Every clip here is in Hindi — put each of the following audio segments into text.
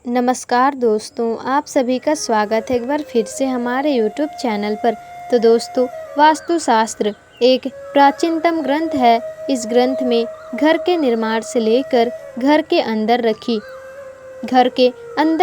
नमस्कार दोस्तों, आप सभी का स्वागत है एक बार फिर से हमारे YouTube चैनल पर। तो दोस्तों, वास्तुशास्त्र एक प्राचीनतम ग्रंथ है। इस ग्रंथ में घर के निर्माण से लेकर घर के अंदर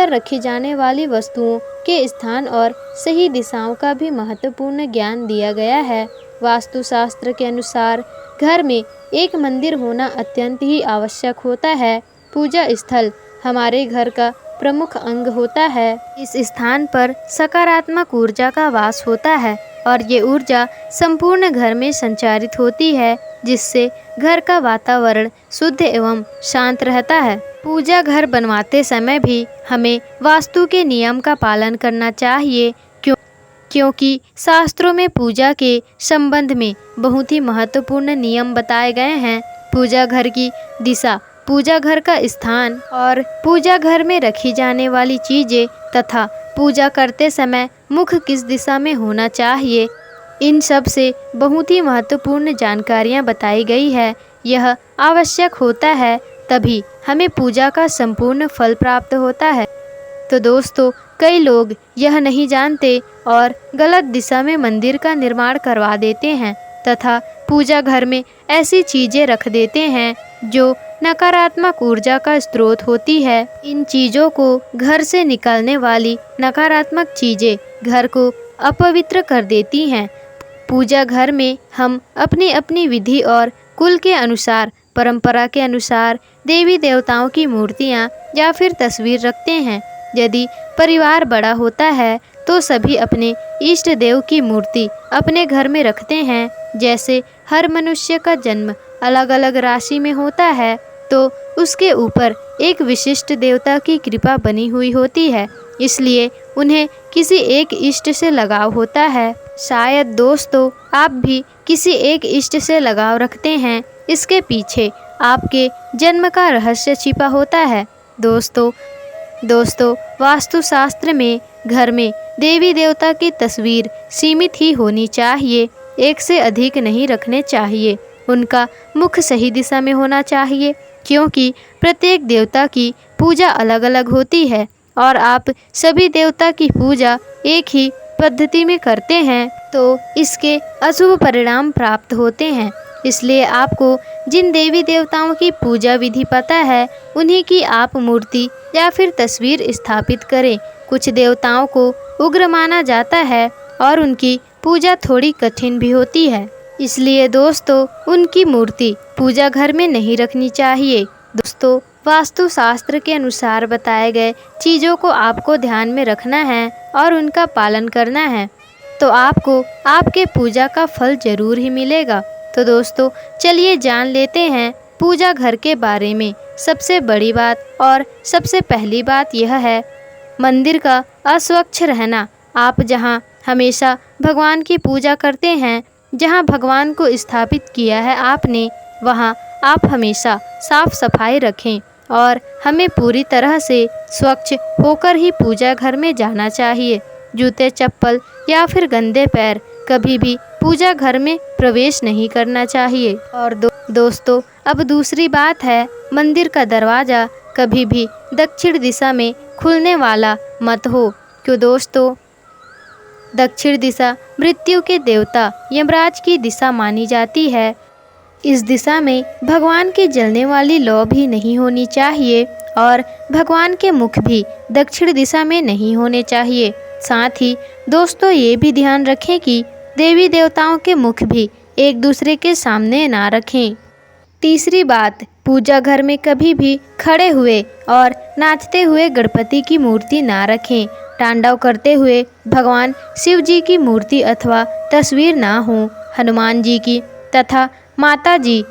रखी जाने वाली वस्तुओं के स्थान और सही दिशाओं का भी महत्वपूर्ण ज्ञान दिया गया है। वास्तुशास्त्र के अनुसार घर में एक मंदिर होना अत्यंत ही आवश्यक होता है। पूजा स्थल हमारे घर का प्रमुख अंग होता है। इस स्थान पर सकारात्मक ऊर्जा का वास होता है और ये ऊर्जा संपूर्ण घर में संचारित होती है, जिससे घर का वातावरण शुद्ध एवं शांत रहता है। पूजा घर बनवाते समय भी हमें वास्तु के नियम का पालन करना चाहिए, क्योंकि शास्त्रों में पूजा के संबंध में बहुत ही महत्वपूर्ण नियम बताए गए हैं। पूजा घर की दिशा, पूजा घर का स्थान और पूजा घर में रखी जाने वाली चीज़ें तथा पूजा करते समय मुख किस दिशा में होना चाहिए, इन सब से बहुत ही महत्वपूर्ण जानकारियाँ बताई गई है। यह आवश्यक होता है, तभी हमें पूजा का संपूर्ण फल प्राप्त होता है। तो दोस्तों, कई लोग यह नहीं जानते और गलत दिशा में मंदिर का निर्माण करवा देते हैं तथा पूजा घर में ऐसी चीज़ें रख देते हैं जो नकारात्मक ऊर्जा का स्रोत होती है। इन चीज़ों को घर से निकलने वाली नकारात्मक चीज़ें घर को अपवित्र कर देती हैं। पूजा घर में हम अपनी अपनी विधि और कुल के अनुसार, परंपरा के अनुसार देवी देवताओं की मूर्तियाँ या फिर तस्वीर रखते हैं। यदि परिवार बड़ा होता है तो सभी अपने इष्ट देव की मूर्ति अपने घर में रखते हैं। जैसे हर मनुष्य का जन्म अलग अलग राशि में होता है, तो उसके ऊपर एक विशिष्ट देवता की कृपा बनी हुई होती है, इसलिए उन्हें किसी एक इष्ट से लगाव होता है। शायद दोस्तों, आप भी किसी एक इष्ट से लगाव रखते हैं। इसके पीछे आपके जन्म का रहस्य छिपा होता है। दोस्तों, वास्तुशास्त्र में घर में देवी देवता की तस्वीर सीमित ही होनी चाहिए, एक से अधिक नहीं रखने चाहिए। उनका मुख सही दिशा में होना चाहिए, क्योंकि प्रत्येक देवता की पूजा अलग अलग होती है और आप सभी देवता की पूजा एक ही पद्धति में करते हैं तो इसके अशुभ परिणाम प्राप्त होते हैं। इसलिए आपको जिन देवी देवताओं की पूजा विधि पता है, उन्हीं की आप मूर्ति या फिर तस्वीर स्थापित करें। कुछ देवताओं को उग्र माना जाता है और उनकी पूजा थोड़ी कठिन भी होती है, इसलिए दोस्तों उनकी मूर्ति पूजा घर में नहीं रखनी चाहिए। दोस्तों, वास्तुशास्त्र के अनुसार बताए गए चीज़ों को आपको ध्यान में रखना है और उनका पालन करना है, तो आपको आपके पूजा का फल जरूर ही मिलेगा। तो दोस्तों, चलिए जान लेते हैं पूजा घर के बारे में। सबसे बड़ी बात और सबसे पहली बात यह है, मंदिर का अस्वच्छ रहना। आप जहाँ हमेशा भगवान की पूजा करते हैं, जहाँ भगवान को स्थापित किया है आपने, वहाँ आप हमेशा साफ सफाई रखें और हमें पूरी तरह से स्वच्छ होकर ही पूजा घर में जाना चाहिए। जूते, चप्पल या फिर गंदे पैर कभी भी पूजा घर में प्रवेश नहीं करना चाहिए। और दोस्तों, अब दूसरी बात है, मंदिर का दरवाज़ा कभी भी दक्षिण दिशा में खुलने वाला मत हो, क्यों दोस्तों? दक्षिण दिशा मृत्यु के देवता यमराज की दिशा मानी जाती है। इस दिशा में भगवान की जलने वाली लौ भी नहीं होनी चाहिए और भगवान के मुख भी दक्षिण दिशा में नहीं होने चाहिए। साथ ही दोस्तों, ये भी ध्यान रखें कि देवी देवताओं के मुख भी एक दूसरे के सामने ना रखें। तीसरी बात, पूजा घर में कभी भी खड़े हुए और नाचते हुए गणपति की मूर्ति ना रखें। तांडव करते हुए भगवान शिव जी की मूर्ति अथवा तस्वीर ना हो। हनुमान जी की तथा माता की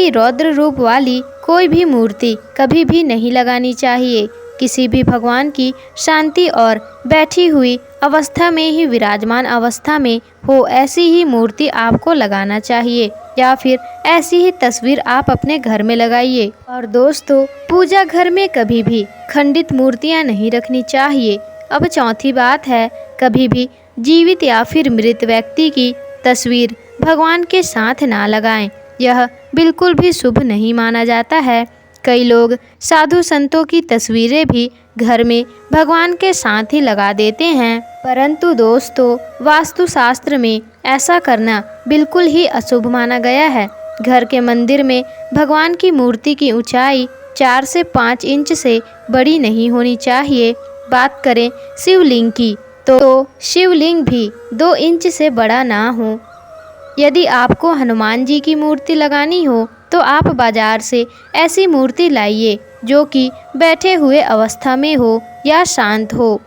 रौद्र रूप वाली कोई भी मूर्ति कभी भी नहीं लगानी चाहिए। किसी भी भगवान की शांति और बैठी हुई अवस्था में ही, विराजमान अवस्था में हो, ऐसी ही मूर्ति आपको लगाना चाहिए या फिर ऐसी ही तस्वीर आप अपने घर में लगाइए। और दोस्तों, पूजा घर में कभी भी खंडित मूर्तियां नहीं रखनी चाहिए। अब चौथी बात है, कभी भी जीवित या फिर मृत व्यक्ति की तस्वीर भगवान के साथ ना लगाएं। यह बिल्कुल भी शुभ नहीं माना जाता है। कई लोग साधु संतों की तस्वीरें भी घर में भगवान के साथ ही लगा देते हैं, परंतु दोस्तों वास्तुशास्त्र में ऐसा करना बिल्कुल ही अशुभ माना गया है। घर के मंदिर में भगवान की मूर्ति की ऊंचाई 4 से 5 इंच से बड़ी नहीं होनी चाहिए। बात करें शिवलिंग की तो शिवलिंग भी 2 इंच से बड़ा ना हो। यदि आपको हनुमान जी की मूर्ति लगानी हो तो आप बाजार से ऐसी मूर्ति लाइए जो कि बैठे हुए अवस्था में हो या शांत हो।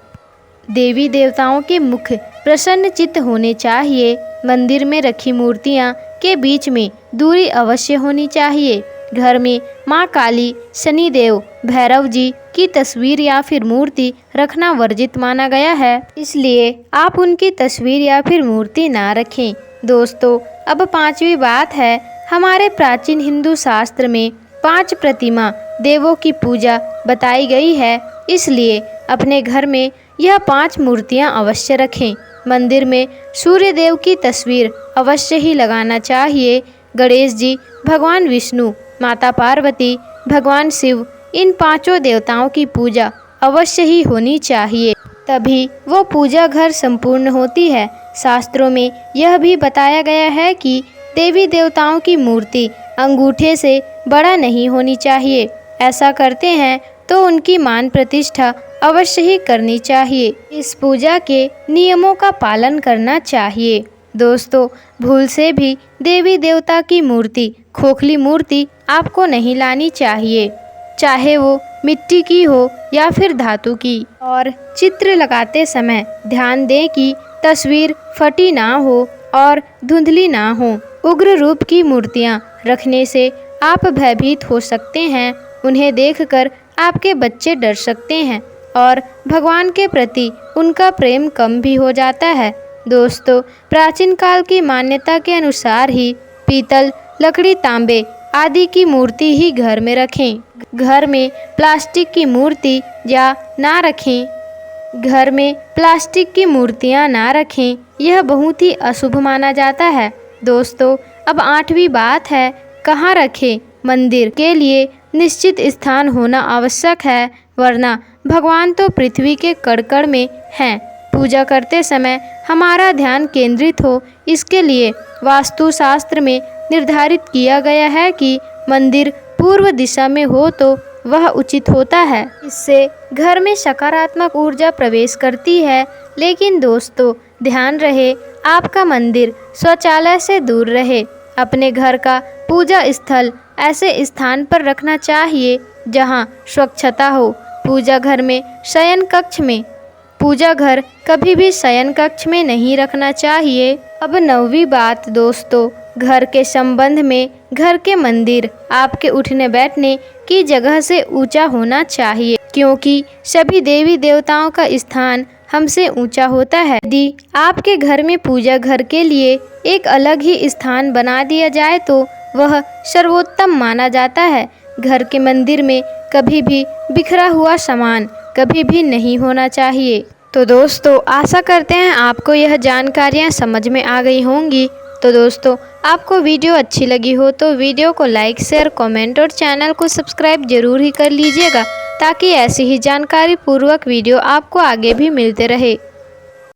देवी देवताओं के मुख प्रसन्न चित्त होने चाहिए। मंदिर में रखी मूर्तियां के बीच में दूरी अवश्य होनी चाहिए। घर में माँ काली, शनिदेव, भैरव जी की तस्वीर या फिर मूर्ति रखना वर्जित माना गया है, इसलिए आप उनकी तस्वीर या फिर मूर्ति ना रखें। दोस्तों अब 5वीं बात है, हमारे प्राचीन हिंदू शास्त्र में 5 प्रतिमा देवों की पूजा बताई गई है, इसलिए अपने घर में यह 5 मूर्तियां अवश्य रखें। मंदिर में सूर्य देव की तस्वीर अवश्य ही लगाना चाहिए। गणेश जी, भगवान विष्णु, माता पार्वती, भगवान शिव, इन 5 देवताओं की पूजा अवश्य ही होनी चाहिए, तभी वो पूजा घर संपूर्ण होती है। शास्त्रों में यह भी बताया गया है कि देवी देवताओं की मूर्ति अंगूठे से बड़ा नहीं होनी चाहिए। ऐसा करते हैं तो उनकी मान प्रतिष्ठा अवश्य ही करनी चाहिए। इस पूजा के नियमों का पालन करना चाहिए। दोस्तों भूल से भी देवी देवता की मूर्ति, खोखली मूर्ति आपको नहीं लानी चाहिए, चाहे वो मिट्टी की हो या फिर धातु की। और चित्र लगाते समय ध्यान दें कि तस्वीर फटी ना हो और धुंधली ना हो। उग्र रूप की मूर्तियां रखने से आप भयभीत हो सकते हैं। उन्हें देखकर आपके बच्चे डर सकते हैं और भगवान के प्रति उनका प्रेम कम भी हो जाता है। दोस्तों प्राचीन काल की मान्यता के अनुसार ही पीतल, लकड़ी, तांबे आदि की मूर्ति ही घर में रखें। घर में प्लास्टिक की मूर्ति या ना रखें। घर में प्लास्टिक की मूर्तियां ना रखें, यह बहुत ही अशुभ माना जाता है। दोस्तों अब 8वीं बात है, कहाँ रखें। मंदिर के लिए निश्चित स्थान होना आवश्यक है, वरना भगवान तो पृथ्वी के कण-कण में हैं। पूजा करते समय हमारा ध्यान केंद्रित हो, इसके लिए वास्तुशास्त्र में निर्धारित किया गया है कि मंदिर पूर्व दिशा में हो तो वह उचित होता है। इससे घर में सकारात्मक ऊर्जा प्रवेश करती है। लेकिन दोस्तों ध्यान रहे, आपका मंदिर शौचालय से दूर रहे। अपने घर का पूजा स्थल ऐसे स्थान पर रखना चाहिए जहां स्वच्छता हो। पूजा घर में शयन कक्ष में पूजा घर कभी भी शयन कक्ष में नहीं रखना चाहिए। अब 9वीं बात दोस्तों, घर के संबंध में घर के मंदिर आपके उठने बैठने की जगह से ऊंचा होना चाहिए, क्योंकि सभी देवी देवताओं का स्थान हमसे ऊंचा होता है। यदि आपके घर में पूजा घर के लिए एक अलग ही स्थान बना दिया जाए तो वह सर्वोत्तम माना जाता है। घर के मंदिर में कभी भी बिखरा हुआ सामान कभी भी नहीं होना चाहिए। तो दोस्तों आशा करते हैं आपको यह जानकारियाँ समझ में आ गई होंगी। तो दोस्तों आपको वीडियो अच्छी लगी हो तो वीडियो को लाइक, शेयर, कमेंट और चैनल को सब्सक्राइब जरूर ही कर लीजिएगा, ताकि ऐसी ही जानकारी पूर्वक वीडियो आपको आगे भी मिलते रहे।